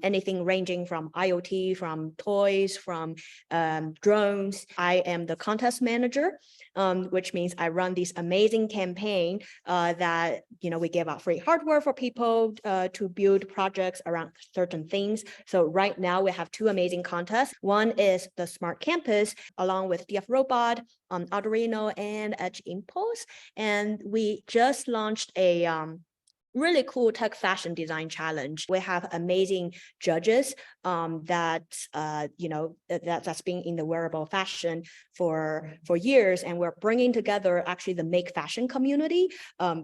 anything ranging from IoT, from toys, from drones. I am the contest manager, which means I run this amazing campaign that, we give out free hardware for people to build projects around certain things. So right now we have two amazing contests. One is the Smart Campus, along with DF Robot, Arduino, and Edge Impulse. And we just launched a really cool tech fashion design challenge. We have amazing judges that's been in the wearable fashion for years, and we're bringing together actually the make fashion community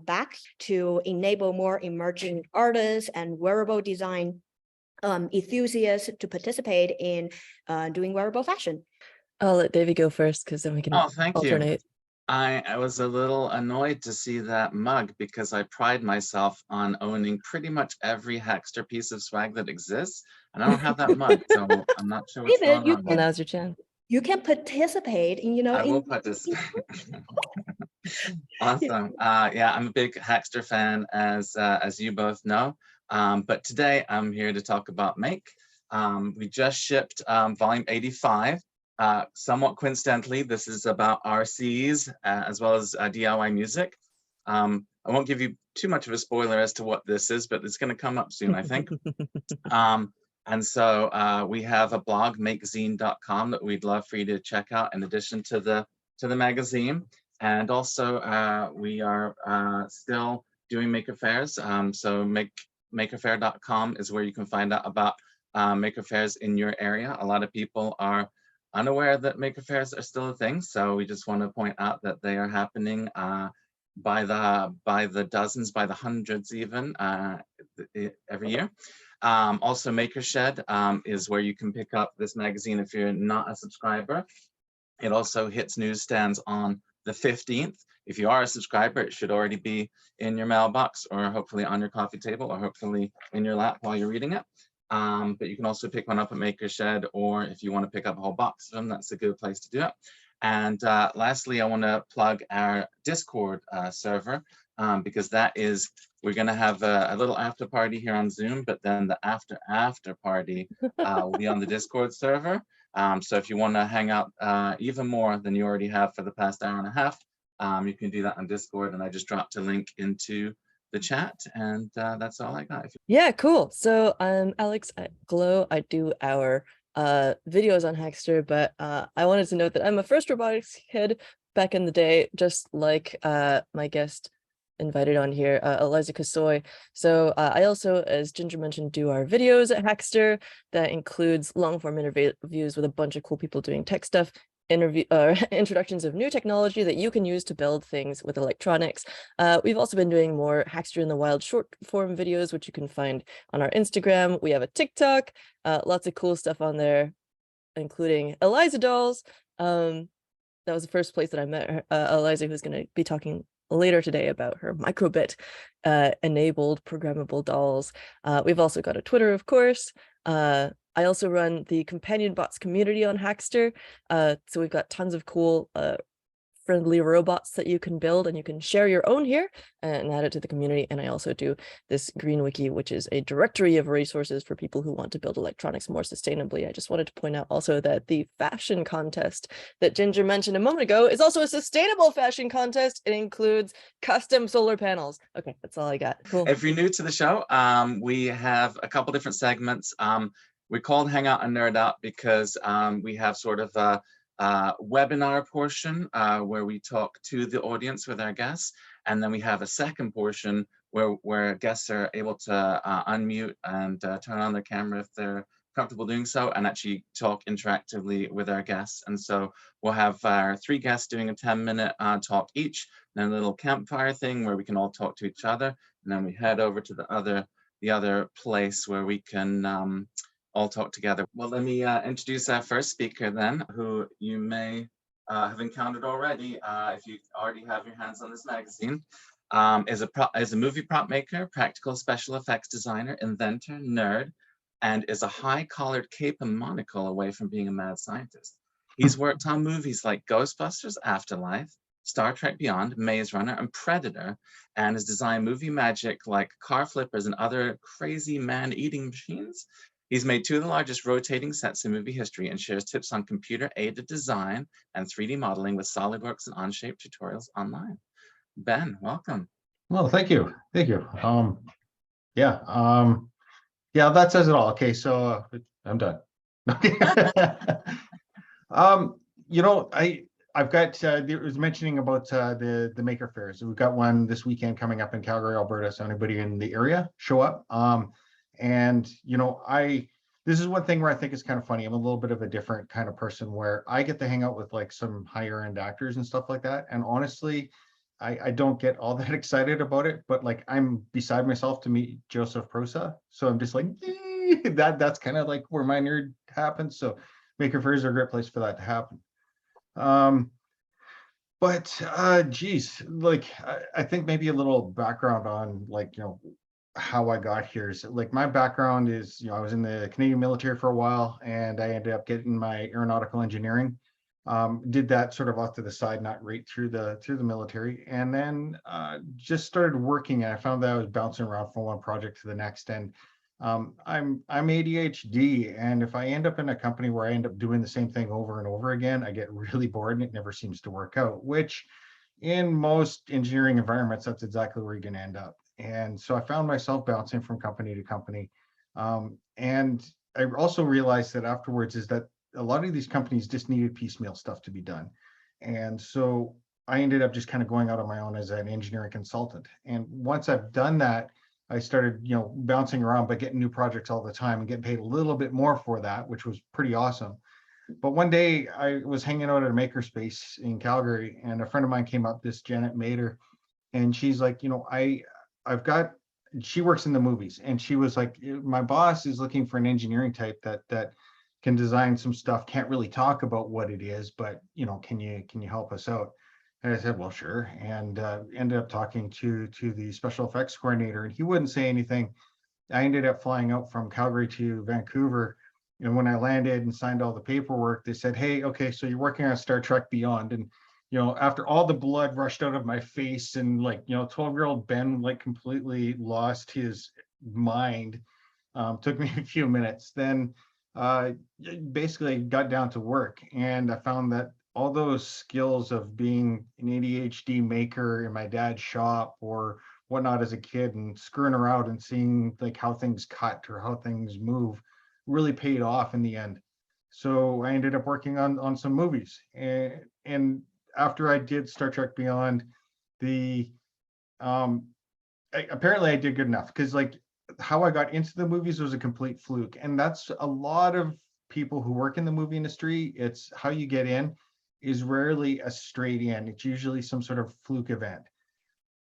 back to enable more emerging artists and wearable design enthusiasts to participate in doing wearable fashion. I'll let Davey go first because then we can alternate. I was a little annoyed to see that mug because I pride myself on owning pretty much every Hackster piece of swag that exists, and I don't have that mug, so I'm not sure what's going on. Well, now's your chance. You can participate in, I will participate. Awesome. Yeah, I'm a big Hackster fan, as you both know. But today I'm here to talk about Make. We just shipped volume 85. Somewhat coincidentally, this is about RCs as well as DIY music. I won't give you too much of a spoiler as to what this is, but it's going to come up soon, I think. And so we have a blog, makezine.com, that we'd love for you to check out in addition to the magazine. And also we are still doing Maker Fairs. So makerfair.com is where you can find out about Maker Fairs in your area. A lot of people are unaware that Maker Fairs are still a thing, so we just want to point out that they are happening by the dozens, by the hundreds even every year. Also, Maker Shed is where you can pick up this magazine if you're not a subscriber. It also hits newsstands on the 15th. If you are a subscriber, it should already be in your mailbox or hopefully on your coffee table or hopefully in your lap while you're reading it. But you can also pick one up at Maker Shed, or if you want to pick up a whole box of them, that's a good place to do it. And lastly, I want to plug our Discord server, because we're going to have a little after party here on Zoom, but then the after party will be on the Discord server. So if you want to hang out even more than you already have for the past hour and a half, you can do that on Discord. And I just dropped a link into the chat, and that's all I got. Yeah, cool. So I'm Alex at Glow. I do our videos on Hackster, but I wanted to note that I'm a first robotics kid back in the day, just like my guest invited on here, Eliza Kosoy. So I also, as Ginger mentioned, do our videos at Hackster. That includes long form interviews with a bunch of cool people doing tech stuff, introductions of new technology that you can use to build things with electronics. We've also been doing more Hackster in the Wild short form videos, which you can find on our Instagram. We have a TikTok, lots of cool stuff on there, including Eliza Dolls. That was the first place that I met her, Eliza, who's going to be talking later today about her microbit enabled programmable dolls. We've also got a Twitter, of course. I also run the Companion Bots community on Hackster. So we've got tons of cool friendly robots that you can build, and you can share your own here and add it to the community. And I also do this Green Wiki, which is a directory of resources for people who want to build electronics more sustainably. I just wanted to point out also that the fashion contest that Ginger mentioned a moment ago is also a sustainable fashion contest. It includes custom solar panels. Okay, that's all I got. Cool. If you're new to the show, we have a couple different segments. We called Hangout and Nerdout because we have sort of a webinar portion where we talk to the audience with our guests, and then we have a second portion where guests are able to unmute and turn on their camera if they're comfortable doing so, and actually talk interactively with our guests. And so we'll have our 3 guests doing a 10-minute talk each, then a little campfire thing where we can all talk to each other, and then we head over to the other place where we can all talk together. Well, let me introduce our first speaker then, who you may have encountered already if you already have your hands on this magazine. Is a movie prop maker, practical special effects designer, inventor, nerd, and is a high-collared cape and monocle away from being a mad scientist. He's worked on movies like Ghostbusters, Afterlife, Star Trek Beyond, Maze Runner, and Predator, and has designed movie magic like car flippers and other crazy man-eating machines. He's made 2 of the largest rotating sets in movie history and shares tips on computer-aided design and 3D modeling with SolidWorks and Onshape tutorials online. Ben, welcome. Well, thank you. Thank you. Yeah, yeah, that says it all. Okay, so I'm done. You know, I've got there was mentioning about the maker fairs. We've got one this weekend coming up in Calgary, Alberta. So anybody in the area, show up. And you know, this is one thing where I think it's kind of funny. I'm a little bit of a different kind of person where I get to hang out with like some higher end actors and stuff like that. And honestly, I don't get all that excited about it, but like I'm beside myself to meet Joseph Prosa. So I'm just like, that's kind of like where my nerd happens. So maker fairs are a great place for that to happen. But geez, like I think maybe a little background on like, you know, how I got here is like my background is, you know, I was in the Canadian military for a while and I ended up getting my aeronautical engineering. Did that sort of off to the side, not right through the military, and then just started working. And I found that I was bouncing around from one project to the next. And I'm ADHD, and if I end up in a company where I end up doing the same thing over and over again, I get really bored and it never seems to work out. Which, in most engineering environments, that's exactly where you're going to end up. And so I found myself bouncing from company to company, and I also realized that afterwards is that a lot of these companies just needed piecemeal stuff to be done. And so I ended up just kind of going out on my own as an engineering consultant. And once I've done that, I started, you know, bouncing around, but getting new projects all the time and getting paid a little bit more for that, which was pretty awesome. But one day I was hanging out at a makerspace in Calgary and a friend of mine came up, this Janet Mater, and she's like, you know, she works in the movies, and she was like, my boss is looking for an engineering type that can design some stuff, can't really talk about what it is, but you know, can you help us out? And I said, well, sure. And ended up talking to the special effects coordinator, and he wouldn't say anything. I ended up flying out from Calgary to Vancouver. And when I landed and signed all the paperwork, they said, hey, okay, so you're working on Star Trek Beyond. And you know, after all the blood rushed out of my face and like, you know, 12-year-old Ben like completely lost his mind, took me a few minutes. Then basically got down to work, and I found that all those skills of being an ADHD maker in my dad's shop or whatnot as a kid and screwing around and seeing like how things cut or how things move really paid off in the end. So I ended up working on some movies, and after I did Star Trek Beyond, apparently I did good enough, because like how I got into the movies was a complete fluke. And that's a lot of people who work in the movie industry. It's how you get in is rarely a straight in. It's usually some sort of fluke event.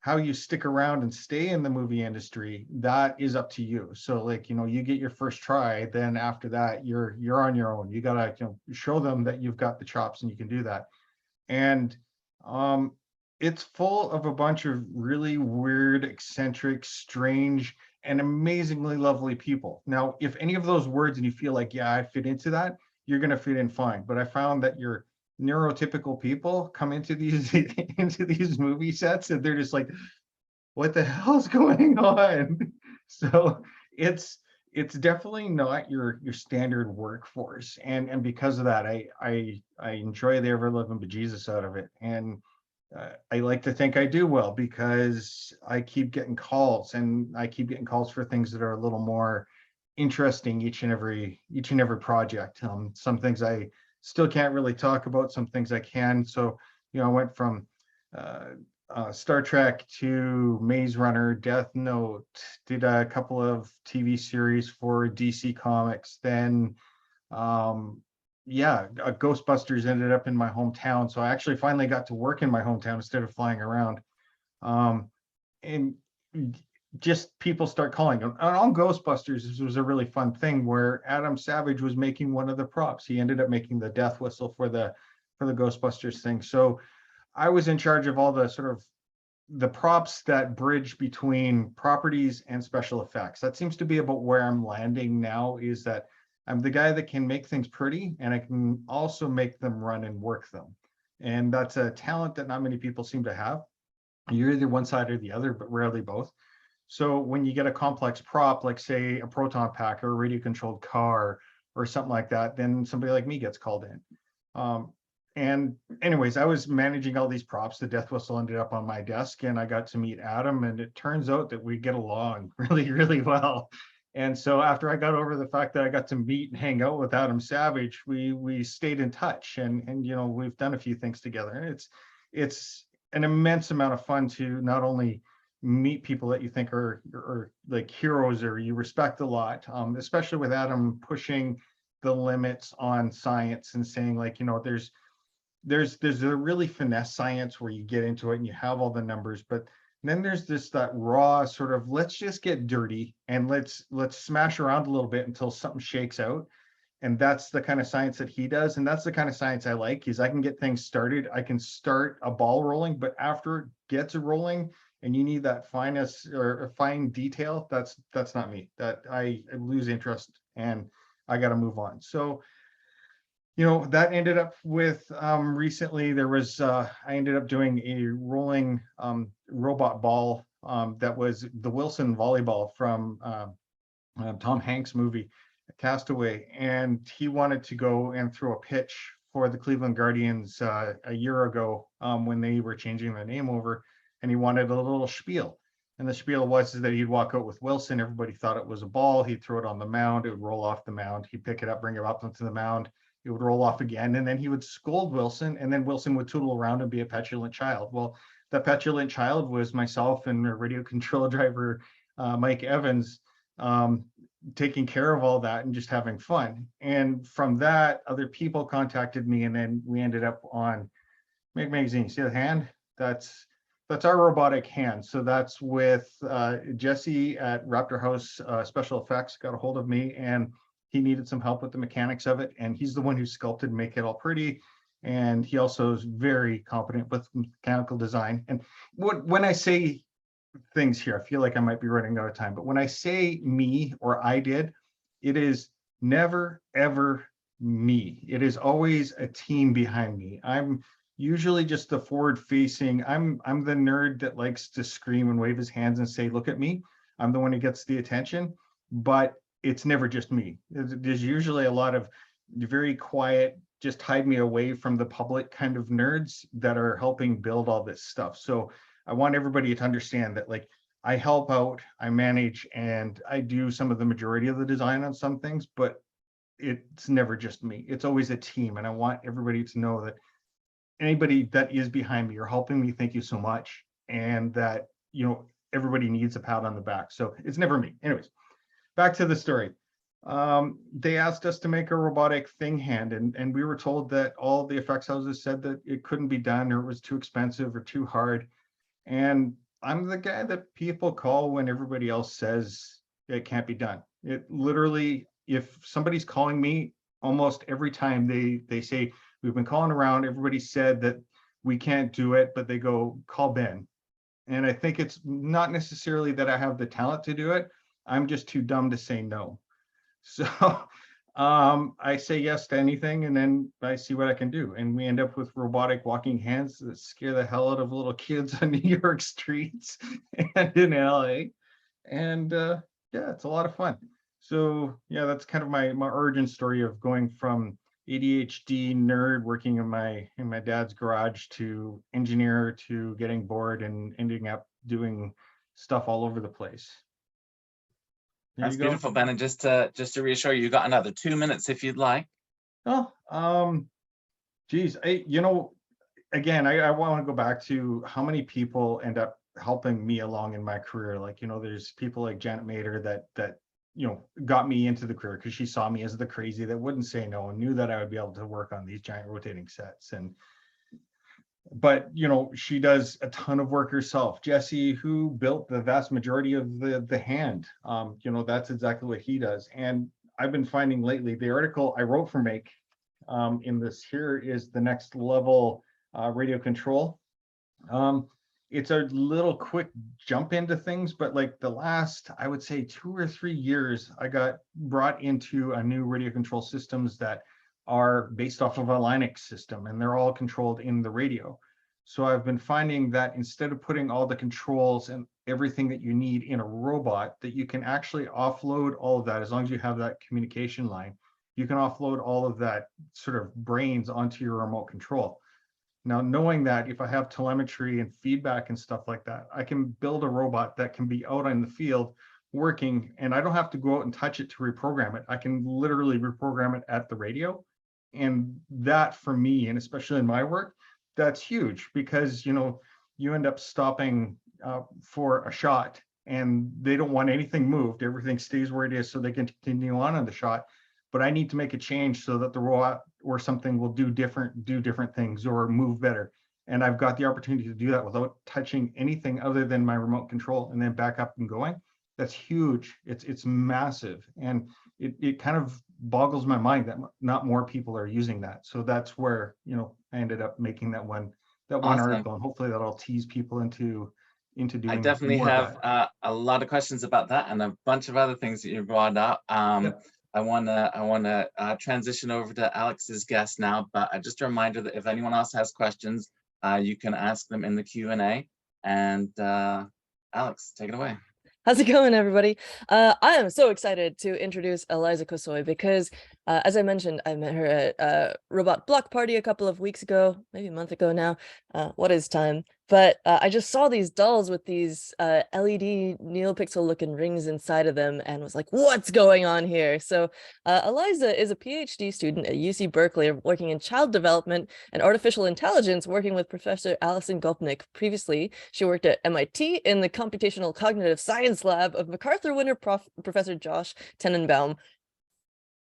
How you stick around and stay in the movie industry, that is up to you. So like, you know, you get your first try, then after that, you're on your own. You gotta, you know, show them that you've got the chops and you can do that. And it's full of a bunch of really weird, eccentric, strange, and amazingly lovely people. Now, if any of those words and you feel like, yeah, I fit into that, you're going to fit in fine. But I found that your neurotypical people come into these into these movie sets and they're just like, what the hell's going on? So it's definitely not your standard workforce, and because of that, I enjoy the ever living bejesus out of it, and I like to think I do well because I keep getting calls, and I keep getting calls for things that are a little more interesting each and every project. Some things I still can't really talk about, some things I can. So you know, I went from Star Trek to Maze Runner, Death Note, did a couple of TV series for DC Comics. Then, Ghostbusters ended up in my hometown. So I actually finally got to work in my hometown instead of flying around. And just people start calling. And on Ghostbusters, this was a really fun thing where Adam Savage was making one of the props. He ended up making the death whistle for the Ghostbusters thing. So I was in charge of all the sort of the props that bridge between properties and special effects. That seems to be about where I'm landing now, is that I'm the guy that can make things pretty, and I can also make them run and work them. And that's a talent that not many people seem to have. You're either one side or the other, but rarely both. So when you get a complex prop, like say a proton pack or a radio controlled car or something like that, then somebody like me gets called in. And anyways, I was managing all these props. The death whistle ended up on my desk, and I got to meet Adam, and it turns out that we get along really, really well. And so after I got over the fact that I got to meet and hang out with Adam Savage, we stayed in touch, and you know, we've done a few things together. And it's an immense amount of fun to not only meet people that you think are like heroes or you respect a lot, especially with Adam pushing the limits on science and saying, like, you know, there's a really finesse science where you get into it and you have all the numbers, but then there's that raw sort of, let's just get dirty and let's smash around a little bit until something shakes out. And that's the kind of science that he does, and that's the kind of science I like. Is I can get things started, I can start a ball rolling, but after it gets rolling and you need that finest or fine detail, that's not me. That I lose interest and I got to move on. So you know, that ended up with recently there was I ended up doing a rolling robot ball that was the Wilson volleyball from Tom Hanks movie Castaway, and he wanted to go and throw a pitch for the Cleveland Guardians a year ago when they were changing their name over, and he wanted a little spiel. And the spiel was that he'd walk out with Wilson. Everybody thought it was a ball. He'd throw it on the mound. It would roll off the mound. He'd pick it up, bring it up onto the mound. It would roll off again, and then he would scold Wilson, and then Wilson would tootle around and be a petulant child. Well, the petulant child was myself and a radio control driver, Mike Evans, taking care of all that and just having fun. And from that, other people contacted me, and then we ended up on Make Magazine. See the hand? That's our robotic hand. So that's with Jesse at Raptor House Special Effects got a hold of me, and he needed some help with the mechanics of it, and he's the one who sculpted, make it all pretty. And he also is very competent with mechanical design. And when I say things here, I feel like I might be running out of time, but when I say me or I did, it is never, ever me. It is always a team behind me. I'm usually just the forward facing, I'm the nerd that likes to scream and wave his hands and say, look at me. I'm the one who gets the attention, but it's never just me. There's usually a lot of very quiet, just hide me away from the public kind of nerds that are helping build all this stuff. So I want everybody to understand that, like, I help out, I manage, and I do some of the majority of the design on some things, but it's never just me. It's always a team. And I want everybody to know that anybody that is behind me or helping me, thank you so much. And that, you know, everybody needs a pat on the back. So it's never me. Anyways, back to the story. They asked us to make a robotic thing hand, and we were told that all the effects houses said that it couldn't be done, or it was too expensive or too hard. And I'm the guy that people call when everybody else says it can't be done. It literally, if somebody's calling me, almost every time they say, we've been calling around, everybody said that we can't do it, but they go, call Ben. And I think it's not necessarily that I have the talent to do it. I'm just too dumb to say no. So I say yes to anything, and then I see what I can do. And we end up with robotic walking hands that scare the hell out of little kids on New York streets and in LA. And yeah, it's a lot of fun. So yeah, that's kind of my origin story of going from ADHD nerd working in my dad's garage to engineer to getting bored and ending up doing stuff all over the place. That's beautiful, Ben. And just to reassure you, you got another 2 minutes if you'd like. Oh, geez, you know, again, I want to go back to how many people end up helping me along in my career. Like, you know, there's people like Janet Mater that you know, got me into the career because she saw me as the crazy that wouldn't say no and knew that I would be able to work on these giant rotating sets. But you know, she does a ton of work herself. Jesse, who built the vast majority of the hand, you know, that's exactly what he does. And I've been finding lately, the article I wrote for Make in this here is the next level radio control. It's a little quick jump into things, but like the last, I would say 2 or 3 years, I got brought into a new radio control systems that are based off of a Linux system, and they're all controlled in the radio. So I've been finding that instead of putting all the controls and everything that you need in a robot, that you can actually offload all of that. As long as you have that communication line, you can offload all of that sort of brains onto your remote control. Now, knowing that if I have telemetry and feedback and stuff like that, I can build a robot that can be out in the field working, and I don't have to go out and touch it to reprogram it. I can literally reprogram it at the radio. And that, for me, and especially in my work, that's huge, because you end up stopping for a shot and they don't want anything moved. Everything stays where it is so they can continue on the shot. But I need to make a change so that the robot or something will do different things or move better. And I've got the opportunity to do that without touching anything other than my remote control, and then back up and going. That's huge. It's massive. And it kind of boggles my mind that not more people are using that. So that's where, I ended up making that one Awesome. article, and hopefully that'll tease people into doing I definitely more of have that. a lot of questions about that and a bunch of other things that you brought up. I wanna transition over to Alex's guest now, but just a reminder that if anyone else has questions, you can ask them in the Q&A. And Alex, take it away. How's it going, everybody? I am so excited to introduce Eliza Kosoy because, as I mentioned, I met her at a robot block party a couple of weeks ago, maybe a month ago now. What is time? But I just saw these dolls with these LED NeoPixel looking rings inside of them and was like, what's going on here? So Eliza is a PhD student at UC Berkeley working in child development and artificial intelligence, working with Professor Alison Gopnik. Previously, she worked at MIT in the Computational Cognitive Science Lab of MacArthur winner Professor Josh Tenenbaum.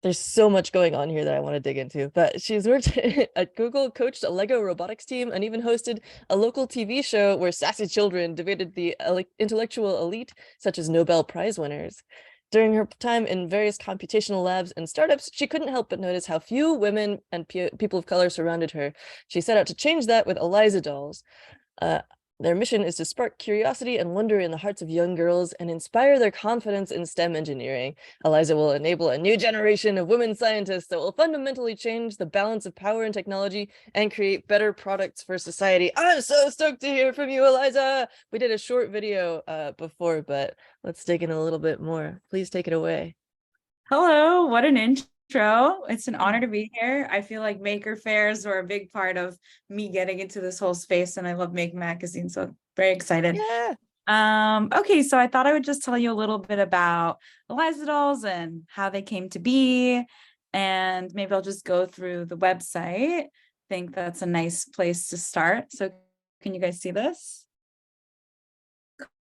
There's so much going on here that I want to dig into, but she's worked at Google, coached a Lego robotics team, and even hosted a local TV show where sassy children debated the intellectual elite, such as Nobel Prize winners. During her time in various computational labs and startups, she couldn't help but notice how few women and people of color surrounded her. She set out to change that with Eliza Dolls. Their mission is to spark curiosity and wonder in the hearts of young girls and inspire their confidence in STEM engineering. Eliza will enable a new generation of women scientists that will fundamentally change the balance of power and technology and create better products for society. I'm so stoked to hear from you, Eliza. We did a short video before, but let's dig in a little bit more. Please take it away. Hello, what an intro. It's an honor to be here. I feel like maker fairs were a big part of me getting into this whole space, and I love Make Magazine, so very excited. Yeah. Okay, so I thought I would just tell you a little bit about Eliza Dolls and how they came to be, and maybe I'll just go through the website. I think that's a nice place to start. So can you guys see this?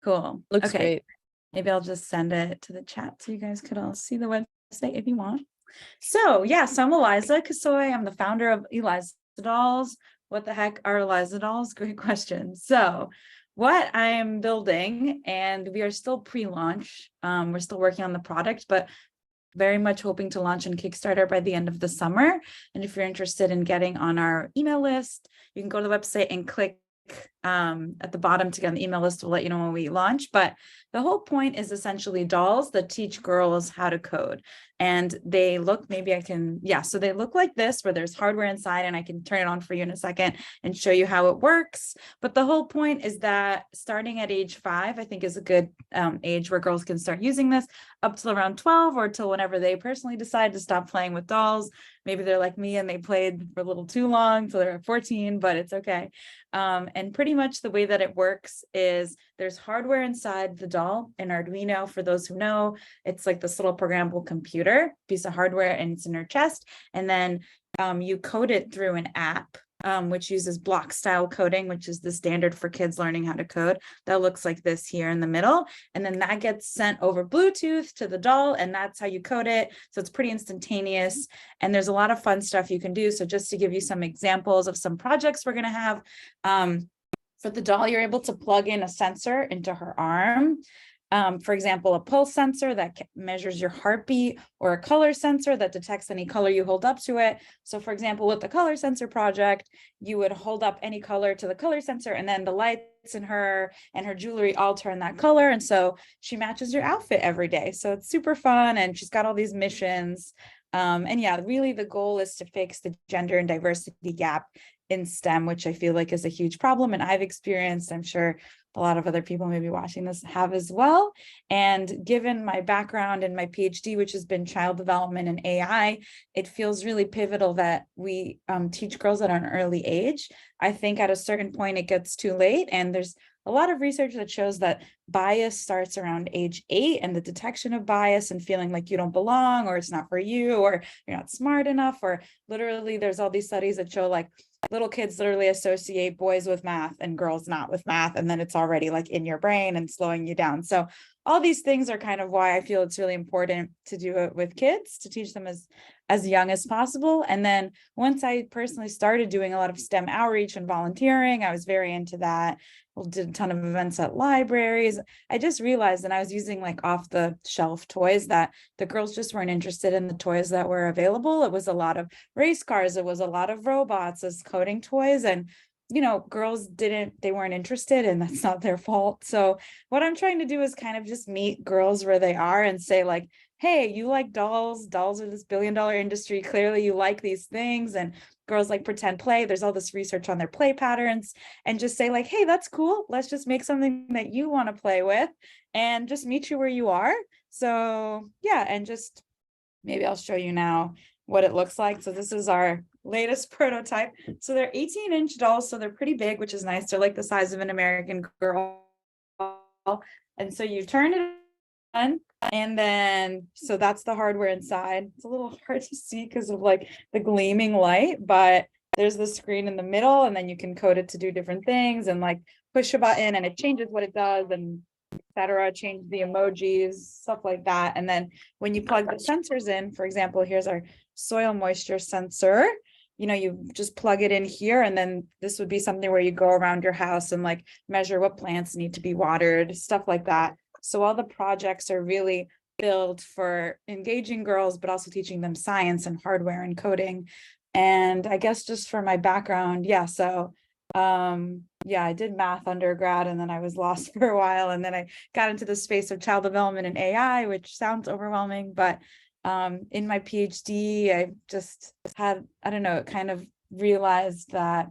Cool. Looks great. Maybe I'll just send it to the chat so you guys could all see the website if you want. So I'm Eliza Kosoy. I'm the founder of Eliza Dolls. What the heck are Eliza Dolls? Great question. So what I'm building, and we are still pre-launch. We're still working on the product, but very much hoping to launch on Kickstarter by the end of the summer. And if you're interested in getting on our email list, you can go to the website and click at the bottom to get on the email list. Will let you know when we launch. But the whole point is essentially dolls that teach girls how to code. And they look, so they look like this, where there's hardware inside, and I can turn it on for you in a second and show you how it works. But the whole point is that starting at age 5, I think is a good age where girls can start using this, up till around 12 or till whenever they personally decide to stop playing with dolls. Maybe they're like me and they played for a little too long, so they're 14, but it's okay. And pretty much the way that it works is there's hardware inside the doll, an Arduino. For those who know, it's like this little programmable computer piece of hardware, and it's in her chest. And then you code it through an app, which uses block style coding, which is the standard for kids learning how to code. That looks like this here in the middle. And then that gets sent over Bluetooth to the doll, and that's how you code it. So it's pretty instantaneous. And there's a lot of fun stuff you can do. So just to give you some examples of some projects we're going to have, for the doll, you're able to plug in a sensor into her arm. For example, a pulse sensor that measures your heartbeat, or a color sensor that detects any color you hold up to it. So for example, with the color sensor project, you would hold up any color to the color sensor, and then the lights in her and her jewelry all turn that color. And so she matches your outfit every day. So it's super fun, and she's got all these missions. And yeah, really the goal is to fix the gender and diversity gap in STEM, which I feel like is a huge problem, and I've experienced, I'm sure a lot of other people maybe watching this have as well. And given my background and my PhD, which has been child development and AI, it feels really pivotal that we teach girls at an early age. I think at a certain point it gets too late, and there's a lot of research that shows that bias starts around age 8, and the detection of bias and feeling like you don't belong, or it's not for you, or you're not smart enough, or literally there's all these studies that show like little kids literally associate boys with math and girls not with math, and then it's already like in your brain and slowing you down. So all these things are kind of why I feel it's really important to do it with kids, to teach them as young as possible. And then once I personally started doing a lot of STEM outreach and volunteering, I was very into that. Did a ton of events at libraries. I just realized, and I was using like off the shelf toys, that the girls just weren't interested in the toys that were available. It was a lot of race cars. It was a lot of robots as coding toys. And, you know, girls they weren't interested, and that's not their fault. So what I'm trying to do is kind of just meet girls where they are and say like, hey, you like dolls. Dolls are this billion-dollar industry. Clearly you like these things. And girls like pretend play. There's all this research on their play patterns, and just say like, hey, that's cool. Let's just make something that you want to play with and just meet you where you are. So yeah, and just maybe I'll show you now what it looks like. So this is our latest prototype. So they're 18-inch dolls. So they're pretty big, which is nice. They're like the size of an American girl. And so you turn it on, and then so that's the hardware inside. It's a little hard to see because of like the gleaming light, but there's the screen in the middle, and then you can code it to do different things, and like push a button and it changes what it does, and etc. Change the emojis, stuff like that. And then when you plug the sensors in, for example, here's our soil moisture sensor. You know, you just plug it in here, and then this would be something where you go around your house and like measure what plants need to be watered, stuff like that. So all the projects are really built for engaging girls, but also teaching them science and hardware and coding. And I guess just for my background, yeah, so yeah, I did math undergrad, and then I was lost for a while, and then I got into the space of child development and AI, which sounds overwhelming, but in my PhD, I just had, I don't know, kind of realized that,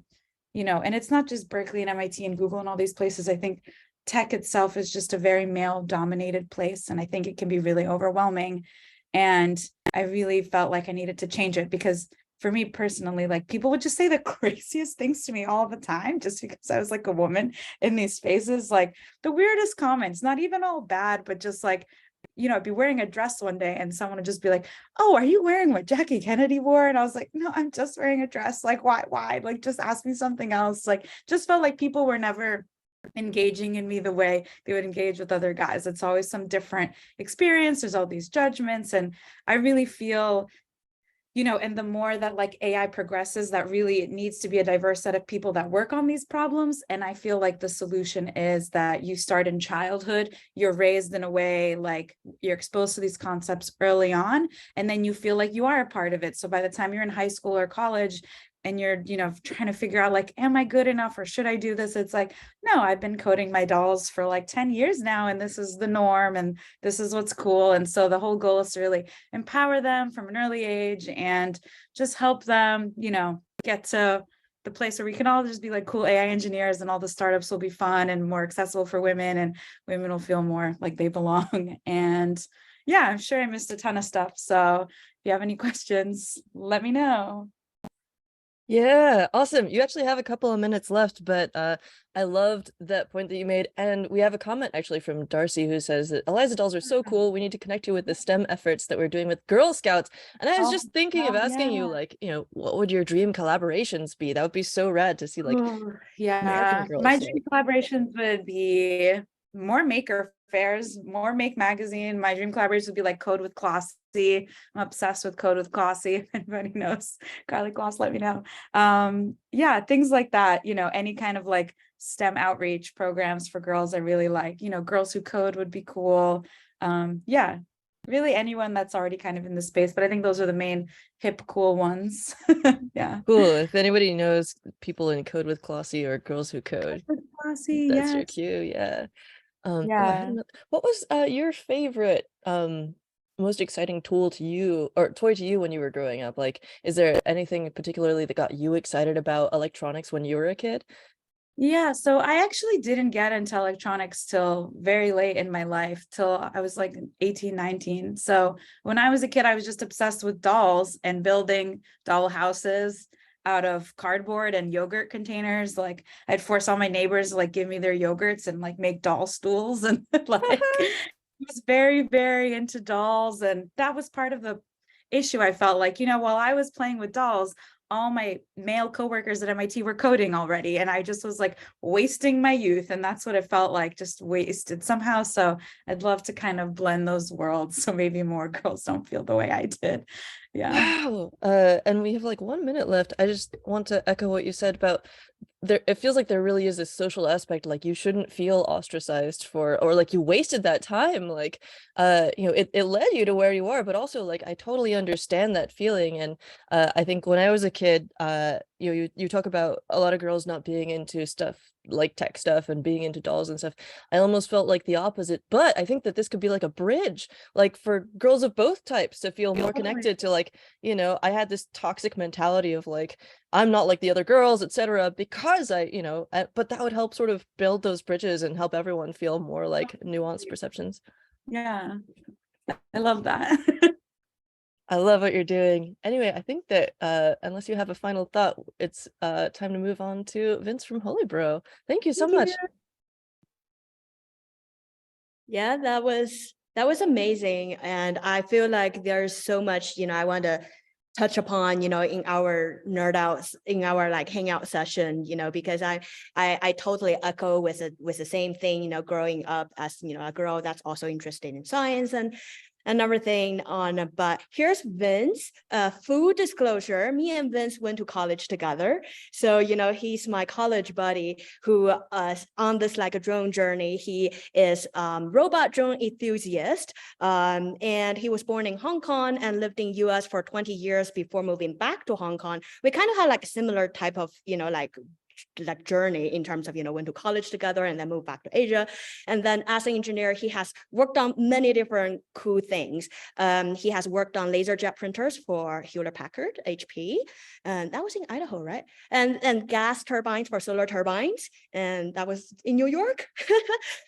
you know, and it's not just Berkeley and MIT and Google and all these places. I think tech itself is just a very male dominated place, and I think it can be really overwhelming. And I really felt like I needed to change it, because for me personally, like people would just say the craziest things to me all the time, just because I was like a woman in these spaces, like the weirdest comments, not even all bad, but just like, you know, I'd be wearing a dress one day and someone would just be like, oh, are you wearing what Jackie Kennedy wore? And I was like, no, I'm just wearing a dress. Like, why? Like, just ask me something else. Like, just felt like people were never engaging in me the way they would engage with other guys. It's always some different experience. There's all these judgments. And I really feel, you know, and the more that like AI progresses, that really it needs to be a diverse set of people that work on these problems. And I feel like the solution is that you start in childhood, you're raised in a way like you're exposed to these concepts early on, and then you feel like you are a part of it. So by the time you're in high school or college, and you're, you know, trying to figure out like, am I good enough, or should I do this? It's like, no, I've been coding my dolls for like 10 years now, and this is the norm, and this is what's cool. And so the whole goal is to really empower them from an early age and just help them, you know, get to the place where we can all just be like cool AI engineers, and all the startups will be fun and more accessible for women, and women will feel more like they belong. And yeah, I'm sure I missed a ton of stuff. So if you have any questions, let me know. Yeah, awesome. You actually have a couple of minutes left, but I loved that point that you made. And we have a comment actually from Darcy, who says that Eliza Dolls are so cool. We need to connect you with the STEM efforts that we're doing with Girl Scouts. And I was just thinking of asking you, like, you know, what would your dream collaborations be? That would be so rad to see, like, yeah, girls, my dream collaborations would be more maker fairs, more Make magazine. My dream collaborations would be like Code with Glossy. I'm obsessed with Code with Glossy. If anybody knows Garlic Gloss, let me know. Yeah, things like that, you know, any kind of like STEM outreach programs for girls I really like, you know, Girls Who Code would be cool. Yeah, really anyone that's already kind of in the space, but I think those are the main hip, cool ones. Yeah. Cool. If anybody knows people in Code with Glossy or Girls Who Code, Glossy, that's your yes. cue. Yeah. Yeah. What was your favorite most exciting tool to you or toy to you when you were growing up? Like, is there anything particularly that got you excited about electronics when you were a kid? Yeah, so I actually didn't get into electronics till very late in my life, till I was like 18, 19. So when I was a kid, I was just obsessed with dolls and building doll houses out of cardboard and yogurt containers. Like I'd force all my neighbors to like give me their yogurts and like make doll stools and like was very, very into dolls. And that was part of the issue. I felt like, while I was playing with dolls, all my male coworkers at MIT were coding already. And I just was like wasting my youth. And that's what it felt like, just wasted somehow. So I'd love to kind of blend those worlds. So maybe more girls don't feel the way I did. Yeah. Wow. And we have like 1 minute left. I just want to echo what you said about there. It feels like there really is this social aspect, like you shouldn't feel ostracized for, or like you wasted that time. Like, it led you to where you are, but also like, I totally understand that feeling. And I think when I was a kid, you talk about a lot of girls not being into stuff like tech stuff and being into dolls and stuff. I almost felt like the opposite, but I think that this could be like a bridge, like for girls of both types to feel more connected to, like, I had this toxic mentality of like, I'm not like the other girls, etc. because but that would help sort of build those bridges and help everyone feel more like nuanced perceptions. Yeah. I love that. I love what you're doing. Anyway, I think that unless you have a final thought, it's time to move on to Vince from Holybro. Thank you so much. Yeah, that was amazing. And I feel like there's so much, I want to touch upon, in our nerd outs, in our like hangout session, because I totally echo with the same thing, growing up as, a girl that's also interested in science and everything on. But here's Vince. Full disclosure, me and Vince went to college together. So, he's my college buddy who on this like a drone journey. He is robot drone enthusiast. And he was born in Hong Kong and lived in US for 20 years before moving back to Hong Kong. We kind of had like a similar type of, like journey in terms of, went to college together and then moved back to Asia. And then as an engineer, he has worked on many different cool things. He has worked on laser jet printers for Hewlett Packard, HP, and that was in Idaho, right? And gas turbines for solar turbines, and that was in New York.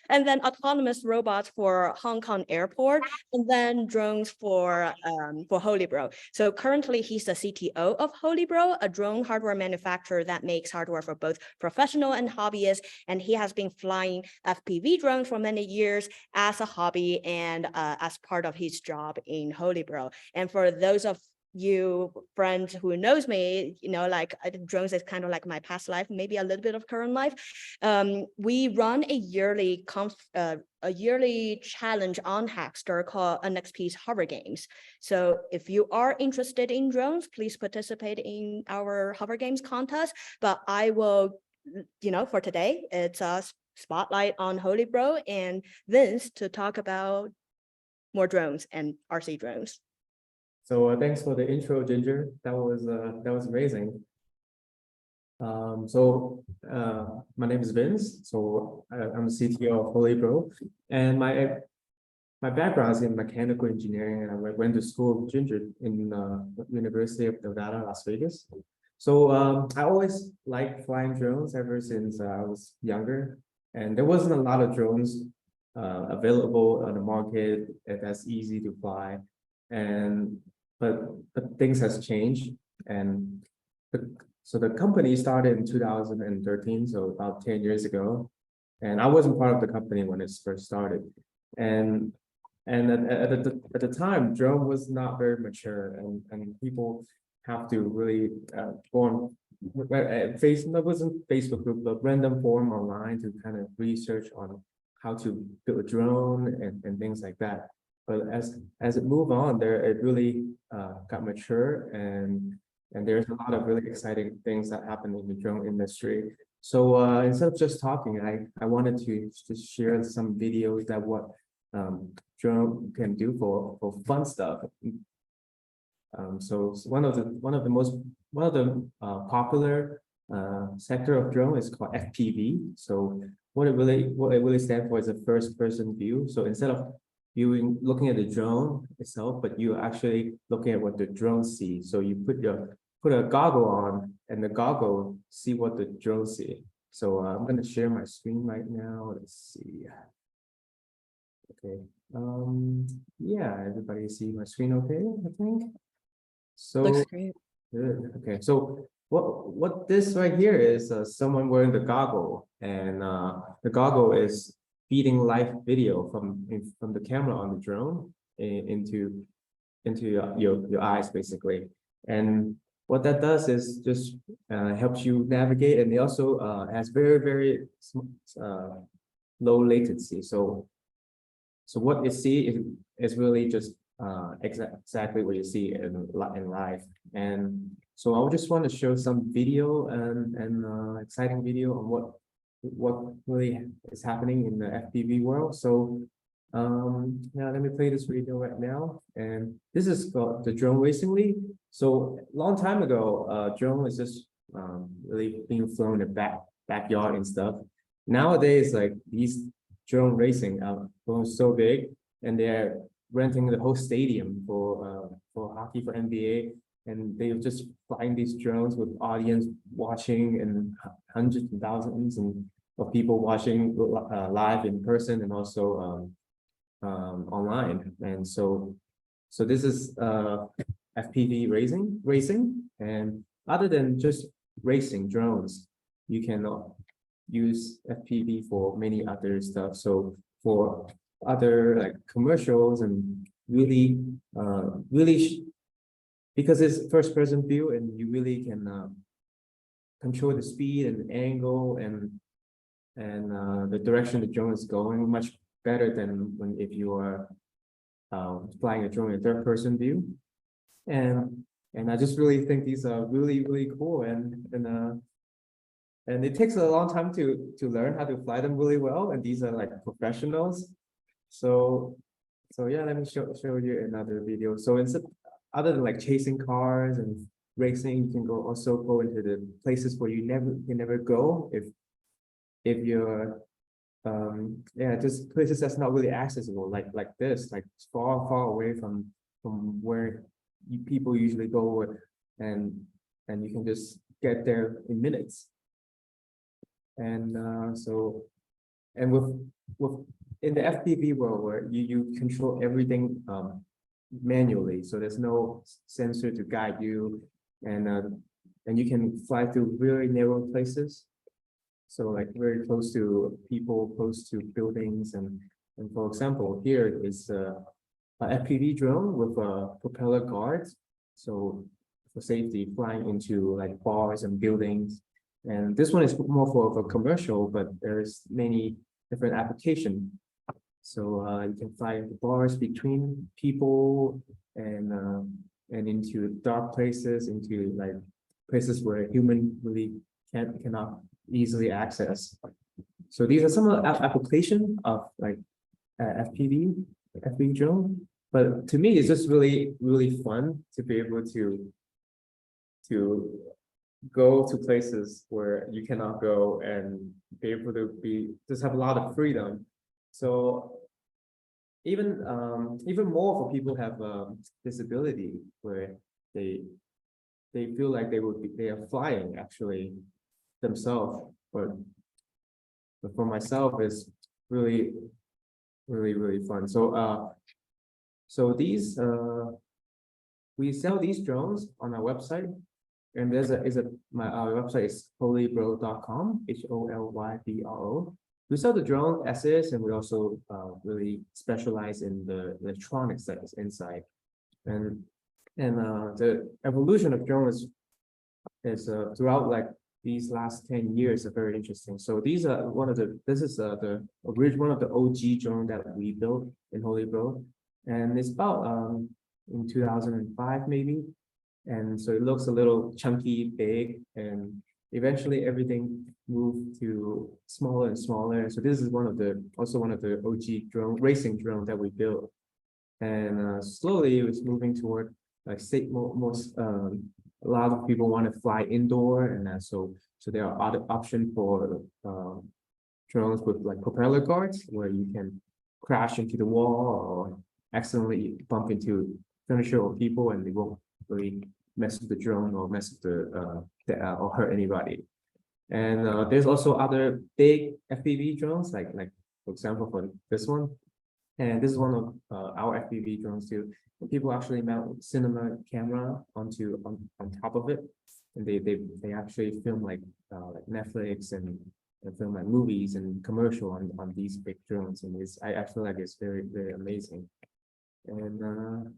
And then autonomous robots for Hong Kong airport, and then drones for Holybro. So currently he's the CTO of Holybro, a drone hardware manufacturer that makes hardware for both professional and hobbyists. And he has been flying FPV drones for many years as a hobby and as part of his job in Holybro. And for those of you friends who knows me, like drones is kind of like my past life, maybe a little bit of current life. We run a yearly challenge on Hackster called NXP's Hover Games. So if you are interested in drones, please participate in our Hover Games contest. But I will, for today, it's a spotlight on Holybro and Vince to talk about more drones and RC drones. So thanks for the intro, Ginger. That was amazing. My name is Vince. So I'm the CTO of Holybro, and my background is in mechanical engineering, and I went to school with Ginger in University of Nevada, Las Vegas. So I always liked flying drones ever since I was younger, and there wasn't a lot of drones available on the market that's easy to fly, but things has changed, and so the company started in 2013, so about 10 years ago, and I wasn't part of the company when it first started, and at the time, drone was not very mature, and people have to really go on Facebook, wasn't Facebook group, but random forum online to kind of research on how to build a drone and things like that. But as it moved on, it really got mature, and there's a lot of really exciting things that happen in the drone industry. So instead of just talking, I wanted to just share some videos that what drone can do for fun stuff. So one of the popular sector of drone is called FPV. So what it really stands for is a first person view. So instead of looking at the drone itself, but you're actually looking at what the drone sees. So you put a goggle on, and the goggle see what the drone see. So I'm going to share my screen right now. Let's see. Okay. Yeah, everybody see my screen okay, I think. So Looks great. good. Okay, so what this right here is someone wearing the goggle, and the goggle is feeding live video from the camera on the drone into your eyes basically. And what that does is just helps you navigate, and it also has very low latency. So what you see is really just exactly what you see in live. And so I just want to show some video and exciting video on what really is happening in the FPV world. So yeah, let me play this video right now. And this is called the Drone Racing League. So long time ago, drone was just really being flown in the backyard and stuff. Nowadays, like these drone racing are going so big, and they're renting the whole stadium for hockey, for NBA, and they're just flying these drones with audience watching and hundreds and thousands of people watching live in person and also online. And so this is FPV racing, and other than just racing drones, you can use FPV for many other stuff. So for other like commercials and really because it's first person view, and you really can control the speed and the angle and the direction the drone is going much better than if you are flying a drone in third person view. And I just really think these are really cool, and it takes a long time to learn how to fly them really well, and these are like professionals. So yeah, let me show you another video. So instead, other than like chasing cars and racing, you can also go into the places where you never go if you're yeah, just places that's not really accessible, like this, like far away from where people usually go, and you can just get there in minutes. And so, and with in the FPV world, where you control everything manually, so there's no sensor to guide you, and you can fly through very narrow places, so like very close to people, close to buildings, and for example, here is a FPV drone with propeller guards, so for safety, flying into like bars and buildings. And this one is more for a commercial, but there's many different applications. So you can fly into bars between people, and into dark places, into like places where human really cannot easily access. So these are some of the applications of like FPV drone. But to me, it's just really fun to be able to go to places where you cannot go, and be able to just have a lot of freedom. So even more for people who have disability, where they feel like they are flying actually themselves, but for myself it's really fun. So these we sell these drones on our website, and our website is holybro.com, HOLYBRO. We sell the drone assets, and we also really specialize in the electronics that is inside. And the evolution of drones is throughout like these last 10 years are very interesting. So these are one of the OG drone that we built in Holybro, and it's about in 2005 maybe. And so it looks a little chunky, big, and eventually everything moved to smaller and smaller. So this is also one of the OG racing drone that we built. And slowly it was moving toward like a lot of people want to fly indoor, and so there are other options for drones with like propeller guards, where you can crash into the wall or accidentally bump into furniture or people, and they won't really mess with the drone or mess with or hurt anybody. And there's also other big FPV drones, like for example for this one, and this is one of our FPV drones too. And people actually mount cinema camera on top of it, and they actually film like Netflix and film like movies and commercial on these big drones, and I feel like it's very, very amazing. And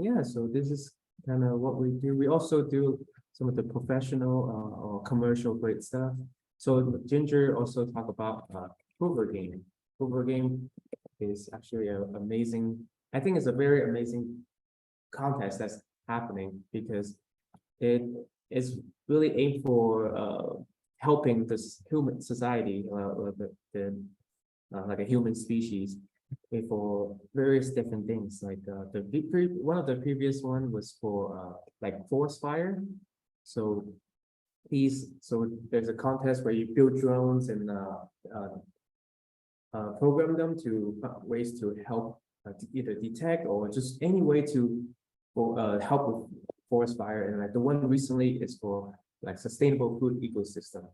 yeah, so this is kind of what we do. We also do some of the professional or commercial grade stuff. So Ginger also talk about Hoover game. Hoover game is actually an amazing, I think it's a very amazing contest that's happening, because it is really aimed for helping this human society, like a human species, for various different things. Like one of the previous one was for like forest fire. So there's a contest where you build drones and program them to ways to help either detect or just any way to help with forest fire. And like the one recently is for like sustainable food ecosystem,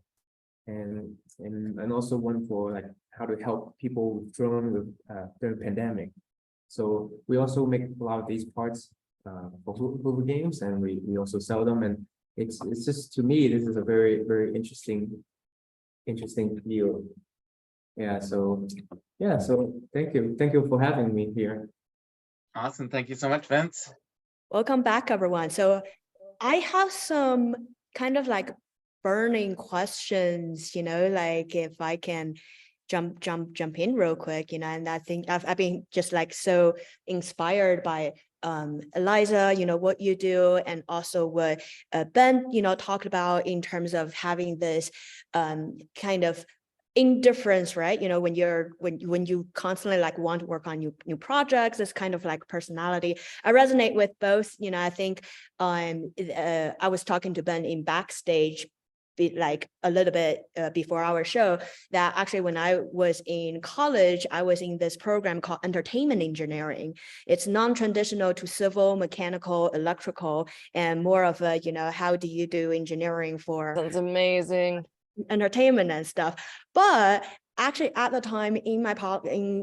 and also one for like how to help people with drone with during pandemic. So we also make a lot of these parts for Hoover games, and we also sell them. And it's just, to me, this is a very, very interesting field. Yeah, so thank you for having me here. Awesome. Thank you so much, Vince. Welcome back, everyone. So I have some kind of like burning questions, like if I can jump in real quick, and I think I've been just like so inspired by Eliza, what you do, and also what Ben, talked about in terms of having this kind of indifference, right? when you constantly like want to work on new projects, this kind of like personality. I resonate with both. I think I was talking to Ben in backstage like a little bit before our show, that actually when I was in college, I was in this program called entertainment engineering. It's non-traditional to civil, mechanical, electrical, and more of a, how do you do engineering for Sounds amazing. entertainment and stuff. But actually at the time in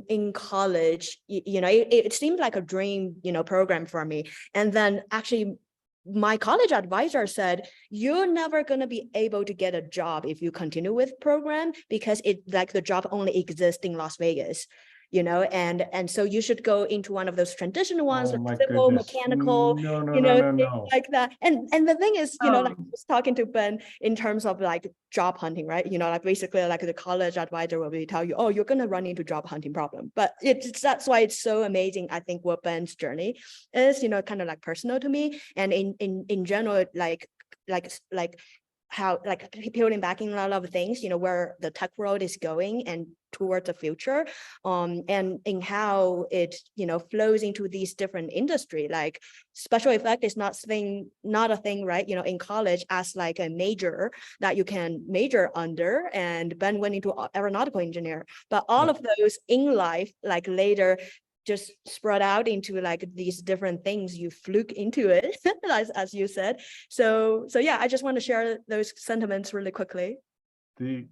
in college, it seemed like a dream, program for me. And then actually my college advisor said, you're never going to be able to get a job if you continue with program, because the job only exists in Las Vegas, and so you should go into one of those traditional ones, Oh like my civil, goodness. mechanical, No. like that. And the thing is, like I Um, was talking to Ben in terms of like job hunting, right? Like basically like the college advisor will be tell you, oh, you're going to run into job hunting problem. But that's why it's so amazing. I think what Ben's journey is, kind of like personal to me, and in general, like how like peeling back in a lot of things, where the tech world is going and towards the future, and in how it flows into these different industry. Like special effect is not a thing, right? In college as like a major that you can major under, and Ben went into aeronautical engineer, but all of those in life, like later, just spread out into like these different things. You fluke into it, as you said. So yeah, I just want to share those sentiments really quickly. The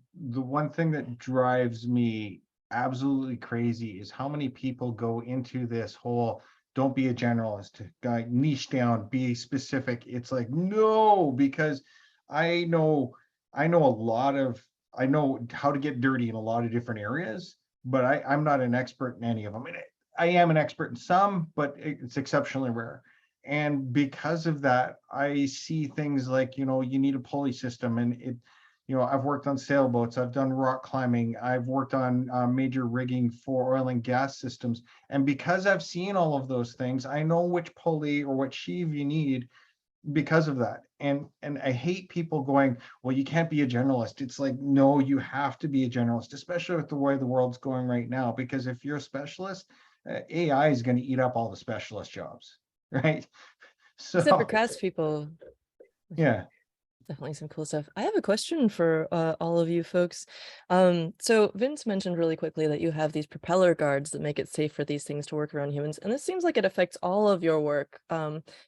one thing that drives me absolutely crazy is how many people go into this whole don't be a generalist, niche down, be specific. It's like, no, because I know I know how to get dirty in a lot of different areas, but I'm not an expert in any of them. I am an expert in some, but it's exceptionally rare. And because of that, I see things like, you need a pulley system, and I've worked on sailboats, I've done rock climbing, I've worked on major rigging for oil and gas systems. And because I've seen all of those things, I know which pulley or what sheave you need because of that. And I hate people going, well, you can't be a generalist. It's like, no, you have to be a generalist, especially with the way the world's going right now, because if you're a specialist, AI is going to eat up all the specialist jobs, right? So Except for craftspeople. yeah. Definitely some cool stuff. I have a question for all of you folks. So Vince mentioned really quickly that you have these propeller guards that make it safe for these things to work around humans, and this seems like it affects all of your work.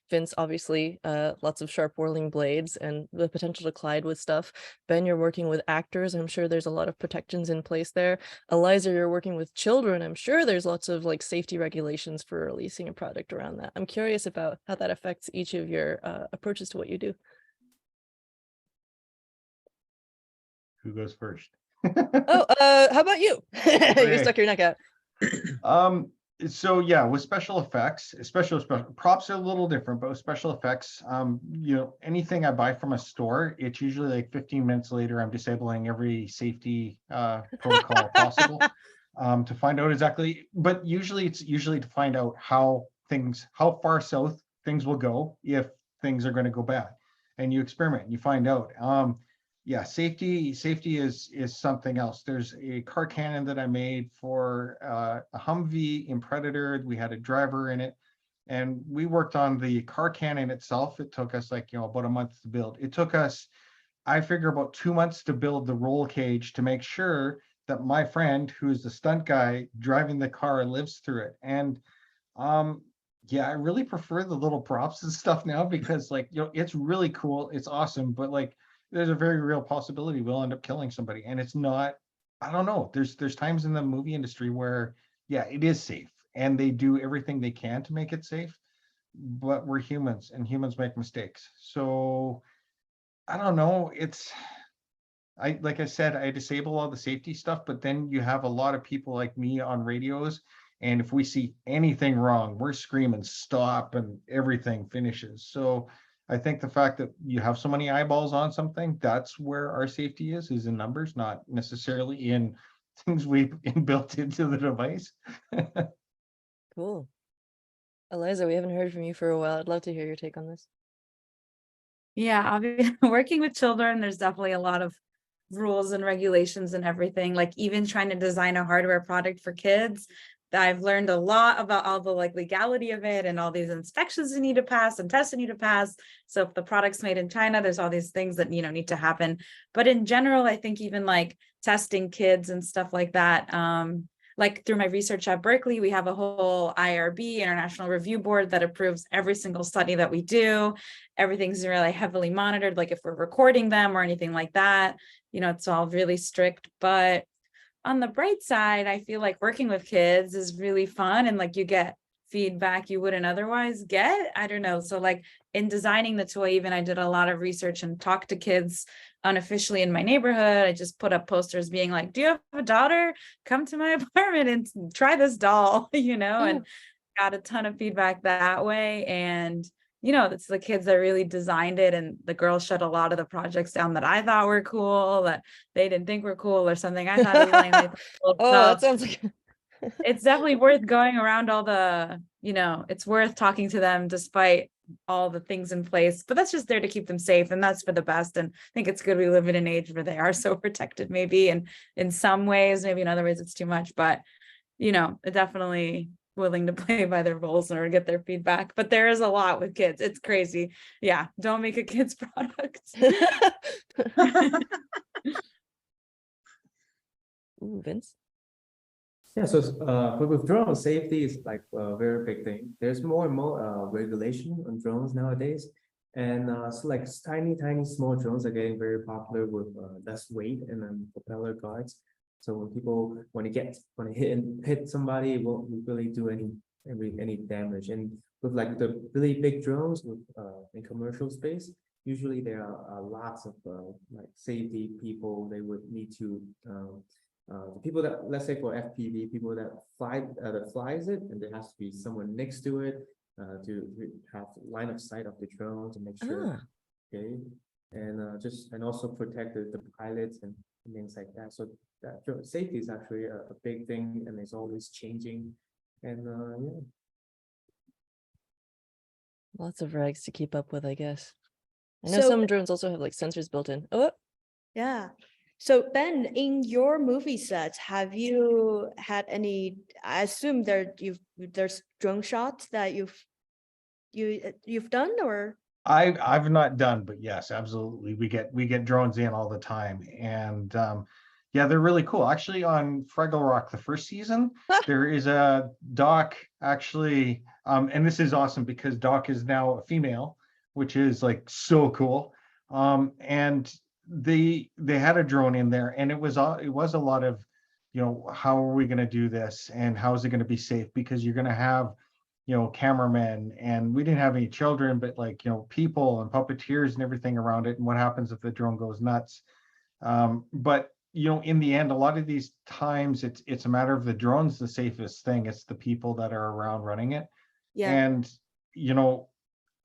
Vince, obviously, lots of sharp whirling blades and the potential to collide with stuff. Ben, you're working with actors. I'm sure there's a lot of protections in place there. Eliza, you're working with children. I'm sure there's lots of like safety regulations for releasing a product around that. I'm curious about how that affects each of your approaches to what you do. Who goes first? Oh, how about you? You Okay. stuck your neck out. So yeah, with special effects, special props are a little different, but with special effects, you know, anything I buy from a store, it's usually like 15 minutes later, I'm disabling every safety protocol possible to find out exactly. But usually it's to find out how far south things will go if things are going to go bad, and you experiment and you find out. Yeah, safety is something else. There's a car cannon that I made for a Humvee in Predator. We had a driver in it, and we worked on the car cannon itself. It took us like, you know, about a month to build. It took us, I figure, about 2 months to build the roll cage to make sure that my friend, who's the stunt guy driving the car, lives through it. And yeah, I really prefer the little props and stuff now because, like, you know, it's really cool, it's awesome, but like there's a very real possibility we'll end up killing somebody. And it's not, I don't know, there's times in the movie industry where, yeah, it is safe and they do everything they can to make it safe, but we're humans and humans make mistakes. So I don't know, like I said, I disable all the safety stuff, but then you have a lot of people like me on radios, and if we see anything wrong, we're screaming stop and everything finishes. So I think the fact that you have so many eyeballs on something, that's where our safety is in numbers, not necessarily in things we've built into the device. Cool. Eliza, we haven't heard from you for a while. I'd love to hear your take on this. Yeah, obviously working with children, there's definitely a lot of rules and regulations and everything. Like even trying to design a hardware product for kids, I've learned a lot about all the like legality of it and all these inspections you need to pass and tests you need to pass. So if the product's made in China, there's all these things that, you know, need to happen. But in general, I think even like testing kids and stuff like that, like through my research at Berkeley, we have a whole IRB, International Review Board, that approves every single study that we do. Everything's really heavily monitored, like if we're recording them or anything like that, you know, it's all really strict. But on the bright side, I feel like working with kids is really fun, and like you get feedback you wouldn't otherwise get. I don't know. So like in designing the toy, even I did a lot of research and talked to kids unofficially in my neighborhood. I just put up posters being like, do you have a daughter? Come to my apartment and try this doll, you know, and got a ton of feedback that way. And you know, it's the kids that really designed it, and the girls shut a lot of the projects down that I thought were cool, that they didn't think were cool, or something I thought was lame. Cool. Oh, So that sounds like it's definitely worth going around all the, you know, it's worth talking to them despite all the things in place, but that's just there to keep them safe, and that's for the best. And I think it's good we live in an age where they are so protected, maybe, and in some ways, maybe in other ways it's too much, but you know, it definitely willing to play by their rules in order to get their feedback. But there is a lot with kids. It's crazy. Yeah, don't make a kid's product. Ooh, Vince. Yeah, so with drone safety is like a very big thing. There's more and more regulation on drones nowadays, and so like tiny small drones are getting very popular with less weight and then propeller guards. So when people when it hit somebody, it won't really do any damage. And with like the really big drones with in commercial space, usually there are lots of like safety people. They would need to the people that, let's say for FPV, people that flies it, and there has to be someone next to it to have line of sight of the drone to make sure. Okay, and and also protect the pilots and things like that. So that safety is actually a big thing, and it's always changing. And yeah, Lots of regs to keep up with, I guess. I know So- some drones also have like sensors built in. Oh, Yeah. So Ben, in your movie sets, have you had any, I assume there's drone shots that you've done, or? I've not done, but yes, absolutely. We get drones in all the time, and yeah, they're really cool. Actually, on Fraggle Rock, the first season, there is a Doc actually, and this is awesome because Doc is now a female, which is like so cool. And they had a drone in there, and it was a lot of, how are we going to do this, and how is it going to be safe, because you're going to have cameramen, and we didn't have any children, but like, people and puppeteers and everything around it. And what happens if the drone goes nuts? But in the end, a lot of these times it's a matter of the drone's the safest thing. It's the people that are around running it. Yeah. And,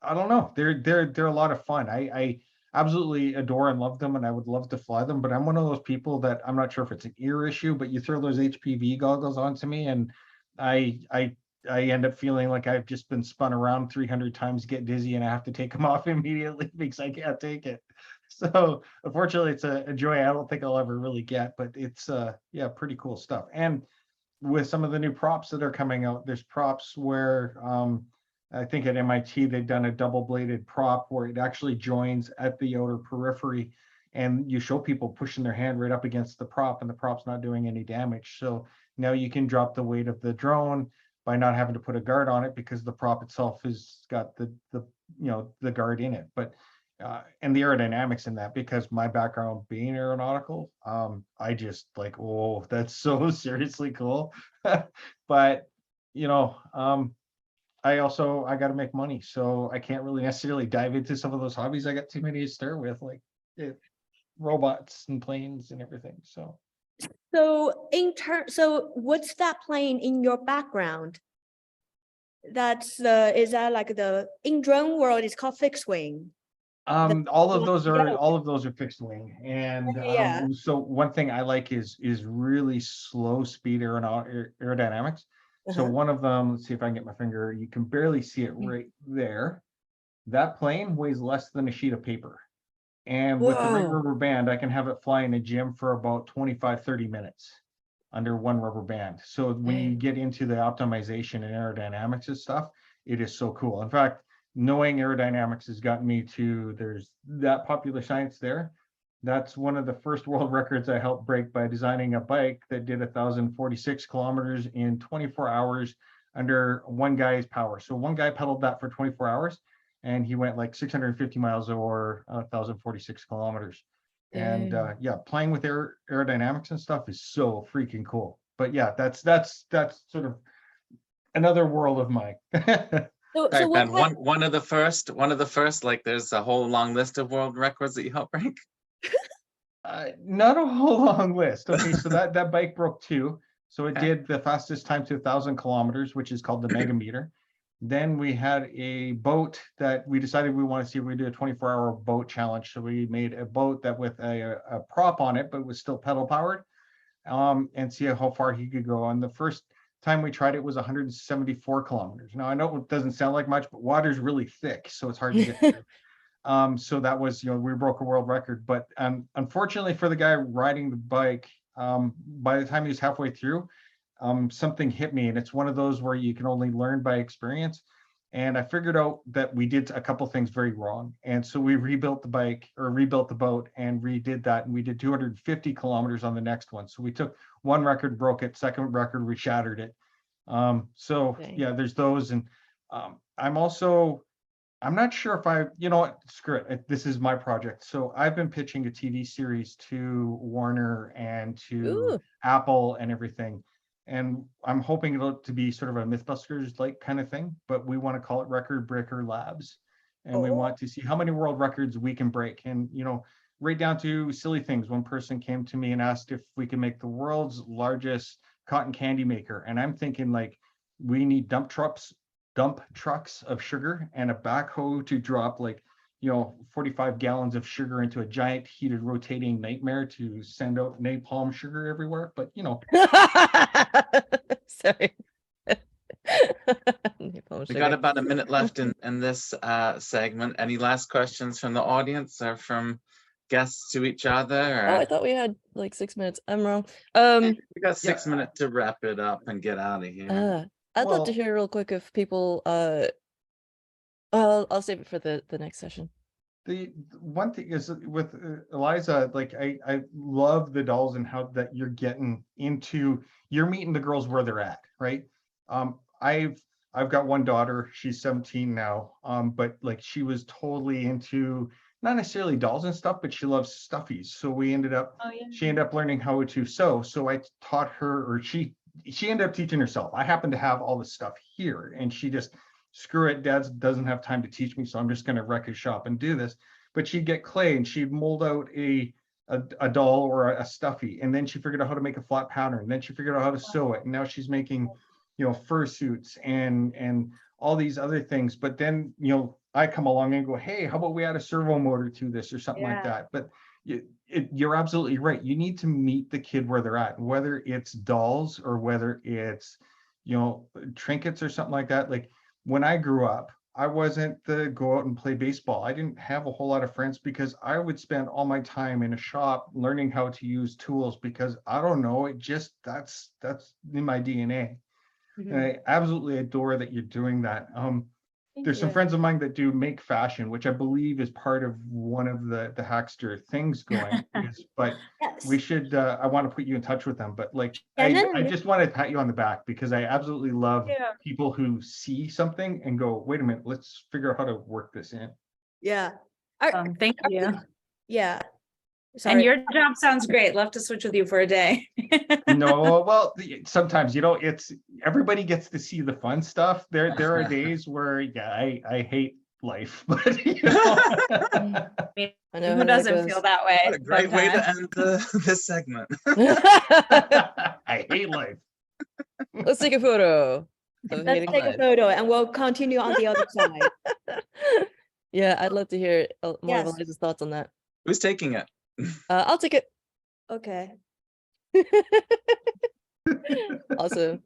I don't know. They're a lot of fun. I absolutely adore and love them, and I would love to fly them. But I'm one of those people that, I'm not sure if it's an ear issue, but you throw those HPV goggles onto me, and I end up feeling like I've just been spun around 300 times, get dizzy, and I have to take them off immediately because I can't take it. So unfortunately, it's a joy I don't think I'll ever really get, but it's yeah, pretty cool stuff. And with some of the new props that are coming out, there's props where I think at MIT they've done a double-bladed prop where it actually joins at the outer periphery, and you show people pushing their hand right up against the prop, and the prop's not doing any damage. So now you can drop the weight of the drone by not having to put a guard on it, because the prop itself has got the guard in it. But and the aerodynamics in that, because my background being aeronautical, I just like, oh, that's so seriously cool. But I got to make money, so I can't really necessarily dive into some of those hobbies. I got too many to start with, like robots and planes and everything. So So what's that playing in your background? Is that like in drone world, it's called fixed wing. all of those are fixed wing. And Yeah. so one thing I like is really slow speed aerodynamics. So Uh-huh. one of them, let's see if I can get my finger, you can barely see it right there. That plane weighs less than a sheet of paper. And with the ring Whoa. rubber band, I can have it fly in a gym for about 25-30 minutes under one rubber band. So when you get into the optimization and aerodynamics and stuff, it is so cool. In fact, knowing aerodynamics has gotten me to, there's that Popular Science there. That's one of the first world records I helped break by designing a bike that did 1,046 kilometers in 24 hours under one guy's power. So one guy pedaled that for 24 hours, and he went like 650 miles or 1,046 kilometers. And yeah, playing with aerodynamics and stuff is so freaking cool. But yeah, that's sort of another world of mine. Sorry, Ben, one of the first, like there's a whole long list of world records that you helped break. Not a whole long list. Okay, so that bike broke 2. So it did the fastest time to 1,000 kilometers, which is called the megameter. Then we had a boat that we decided we want to see if we do a 24-hour boat challenge. So we made a boat that with a prop on it, but it was still pedal powered, and see how far he could go. And the first time we tried it was 174 kilometers. Now I know it doesn't sound like much, but water's really thick, so it's hard to get through. So that was, we broke a world record. But unfortunately for the guy riding the bike, by the time he was halfway through, something hit me, and it's one of those where you can only learn by experience. And I figured out that we did a couple things very wrong. And so we rebuilt the boat and redid that. And we did 250 kilometers on the next one. So we took one record, broke it, second record, we shattered it. So yeah, there's those. And I'm not sure if screw it. This is my project. So I've been pitching a TV series to Warner and to Apple and everything. And I'm hoping to be sort of a Mythbusters like kind of thing, but we want to call it Record Breaker Labs. And we want to see how many world records we can break. And, right down to silly things. One person came to me and asked if we can make the world's largest cotton candy maker. And I'm thinking like, we need dump trucks of sugar and a backhoe to drop 45 gallons of sugar into a giant heated rotating nightmare to send out napalm sugar everywhere. But sorry. We got about a minute left in this segment. Any last questions from the audience or from guests to each other? Or... Oh, I thought we had like 6 minutes. I'm wrong. We got 6 minutes to wrap it up and get out of here. I'd love to hear real quick if people I'll save it for the next session. The one thing is with Eliza, like I love the dolls and how that you're getting into, you're meeting the girls where they're at, right? I've got one daughter, she's 17 now, but like she was totally into not necessarily dolls and stuff, but she loves stuffies. So we ended up, Oh, yeah. she ended up learning how to sew. So I taught her, or she ended up teaching herself. I happen to have all the stuff here, and she just, screw it, dad doesn't have time to teach me, so I'm just going to wreck his shop and do this. But she'd get clay and she'd mold out a doll or a stuffy, and then she figured out how to make a flat pattern, and then she figured out how to sew it, and now she's making, you know, fursuits and all these other things. But then, you know, I come along and go, hey, how about we add a servo motor to this or something like that. But you're absolutely right. You need to meet the kid where they're at, whether it's dolls or whether it's, you know, trinkets or something like that. Like when I grew up, I wasn't the go out and play baseball. I didn't have a whole lot of friends because I would spend all my time in a shop learning how to use tools, because I don't know, it just, that's in my DNA. Mhm. And I absolutely adore that you're doing that. There's some friends of mine that do make fashion, which I believe is part of one of the Hackster things going. But Yes. we should, I want to put you in touch with them, but like, And I then- just want to pat you on the back because I absolutely love Yeah. people who see something and go, wait a minute, let's figure out how to work this in. Yeah. Thank you. Yeah. And Sorry. your job sounds great. Love to switch with you for a day. No, well, sometimes, you know, it's, everybody gets to see the fun stuff. There are days where, yeah, I hate life, but you know. I mean, I know who how that doesn't goes. feel that way? What a great way to sometimes? end this segment. I hate life. Let's take a photo. of Let's hating take a life. photo and we'll continue on the other side. Yeah, I'd love to hear more Yes. of Eliza's thoughts on that. Who's taking it? I'll take it. Okay. Awesome.